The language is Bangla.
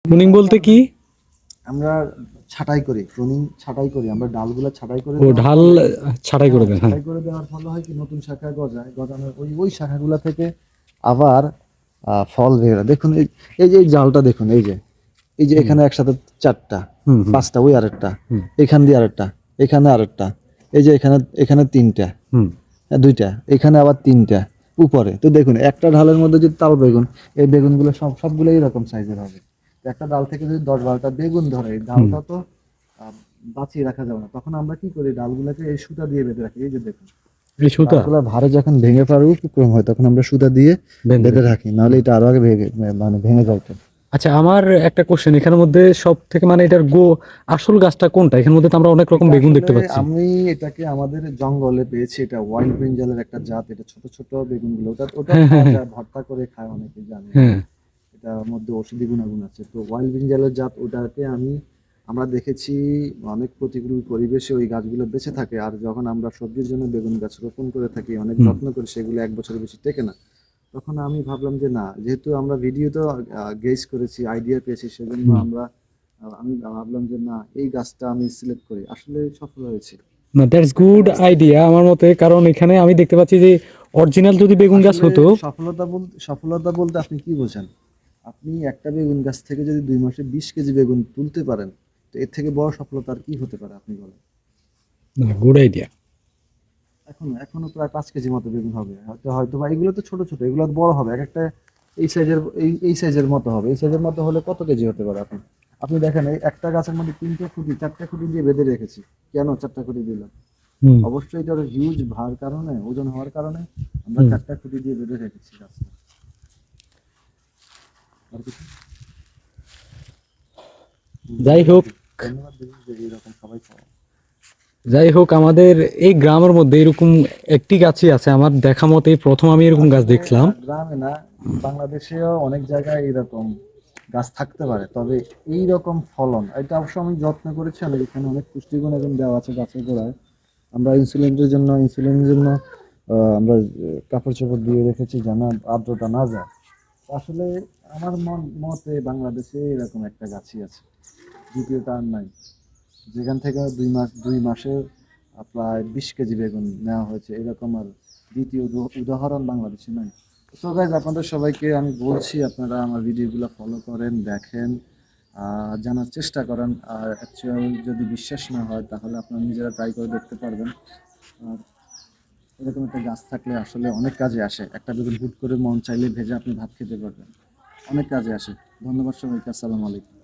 প্রুনিং বলতে কি? আমরা ছাঁটাই করি আমরা ডালগুলা ছাঁটাই করে ও দেওয়ার ঢাল ফলে ছাঁটাই করে দেন, হ্যাঁ। ছাঁটাই করে দেওয়ার ফলে হয় কি নতুন শাখা গজায়, গজানোর ওই শাখাগুলা থেকে আবার ফল বের হয়। দেখুন এই যে এই জালটা দেখুন, এই যে হুম এখানে একসাথে চারটা, হুম হুম পাঁচটা, ওই আরেকটা, হুম এখান দিয়ে আরেকটা, এখানে আরেকটা, এই যে এখানে এখানে তিনটা, হুম। দুইটা, এখানে আবার তিনটা উপরে। তো দেখুন একটা ঢালের মধ্যে যদি তাল বেগুন, এই বেগুনগুলো সবগুলো এরকম সাইজের হবে। তো একটা ডাল থেকে যদি 10-12টা বেগুন ধরে, এই হুম। ডালটা তো বাঁচিয়ে রাখা যাবে না। তখন আমরা কি করি, ডালগুলোকে এই সুতা দিয়ে বেঁধে রাখি। এই যে দেখুন, এই সুতা ডালগুলা ভারে যখন ভেঙে পড়ার উপক্রম হয় তখন আমরা সুতা দিয়ে বেঁধে বেঁধে রাখি। রাখি, নাহলে এটা আরো আগে ভেঙে যাইতো। আচ্ছা, আমার একটা কোশ্চেন, এখানের মধ্যে সব থেকে মানে এটার আসল গাছটা কোনটা? এখানের মধ্যে তো আমরা অনেক রকম এটা বেগুন আসলে দেখতে পাচ্ছি। আমি এটাকে আমাদের জঙ্গলে পেয়েছি, এটা ওয়াইল্ড ব্রিঞ্জালের একটা জাত। এটা ছোট ছোট বেগুনগুলো, ওটা হ্যাঁ হ্যাঁ খাওয়া হ্যাঁ যায়, ভর্তা করে খায় অনেকে, জানে এটা। হ্যাঁ। এটার মধ্যে ঔষধি গুণাগুণ আছে। তো ওয়াইল্ড ব্রিঞ্জালের জাত, ওটাকে আমরা দেখেছি অনেক প্রতিকূল পরিবেশে ওই গাছগুলো বেঁচে থাকে। আর যখন আমরা সবজির জন্য বেগুন গাছ রোপণ করে থাকি, অনেক হুম যত্ন করি, সেগুলো 1 বছরের বেশি টেকে না। তখন আমি ভাবলাম যে না, যেহেতু আমরা ভিডিওতে গেস করেছি, আইডিয়া পেয়েছি, সেজন্য হুম। আমি ভাবলাম যে না, এই গাছটা আমি সিলেক্ট করি। আসলে সফল হয়েছে। না, দ্যাটস একটা গুড গাছ থেকে আইডিয়া আমার মতে, কারণ এখানে আমি দেখতে পাচ্ছি যে অরিজিনাল যদি বেগুন গাছ আসলে হতো। সফলতা বলতে আপনি কি বোঝেন? আপনি একটা বেগুন গাছ থেকে যদি 2 মাসে 20 কেজি বেগুন তুলতে পারেন, তো এর থেকে বড় সফলতা আর কি হতে পারে আপনি বলেন? না, গুড আইডিয়া। এখনো প্রায় 5 কেজি মতো বেগুন হবে, হয়তো বা এগুলো তো ছোট ছোট, এগুলো তো বড় হবে। এক একটা এই সাইজের মতো হবে। এই সাইজের মতো হলে কত কেজি হতে পারে? আপনি আপনি দেখেন, এই একটা গাছের মধ্যে 3টে খুঁটি, 4টে খুঁটি দিয়ে বেঁধে রেখেছি। কেন 4টা খুঁটি দিলাম? হুম অবশ্যই এটার হিউজ ভার কারণে, ওজন হওয়ার কারণে আমরা হুম। 4টা খুঁটি দিয়ে বেঁধে রেখেছি গাছটা। আর কিছু? যাই ধন্যবাদ হোক, ধন্যবাদ দিদি যে এরকম সবাই খাওয়া। আমাদের এই গ্রামের মধ্যে এরকম একটি গাছই আছে আমার দেখা মতে, প্রথম আমি এরকম গাছ আসলে দেখলাম। গ্রামে না, বাংলাদেশেও অনেক জায়গায় এরকম গাছ থাকতে পারে, তবে এই রকম ফলন, এটা অবশ্য আমি যত্ন করেছি। আমি এখানে অনেক পুষ্টিগুণ এবং দেওয়া আছে গাছের গোড়ায়। আমরা ইনসুলিনের জন্য আমরা কাপড় চোপড় দিয়ে রেখেছি যেন আর্দ্রতা না যায়। আসলে আমার মতে বাংলাদেশে এরকম একটা গাছই আছে, দ্বিতীয়টা আর নাই। যেখান থেকে 2 মাসে প্রায় 20 কেজি বেগুন নেওয়া হয়েছে, এরকম আর দ্বিতীয় উদাহরণ বাংলাদেশে নাই। সো গাইজ, আপনাদের সবাইকে আমি বলছি, আপনারা আমার ভিডিওগুলো ফলো করেন, দেখেন, জানার চেষ্টা করেন। আর অ্যাকচুয়াল যদি বিশ্বাস না হয় তাহলে আপনারা নিজেরা ট্রাই করে দেখতে পারবেন। আর এরকম একটা গাছ থাকলে আসলে অনেক কাজে আসে। একটা বেগুন হুট করে মন চাইলে ভেজে আপনি ভাত খেতে পারবেন, অনেক কাজে আসে। ধন্যবাদ সবাইকে, আসসালামু আলাইকুম।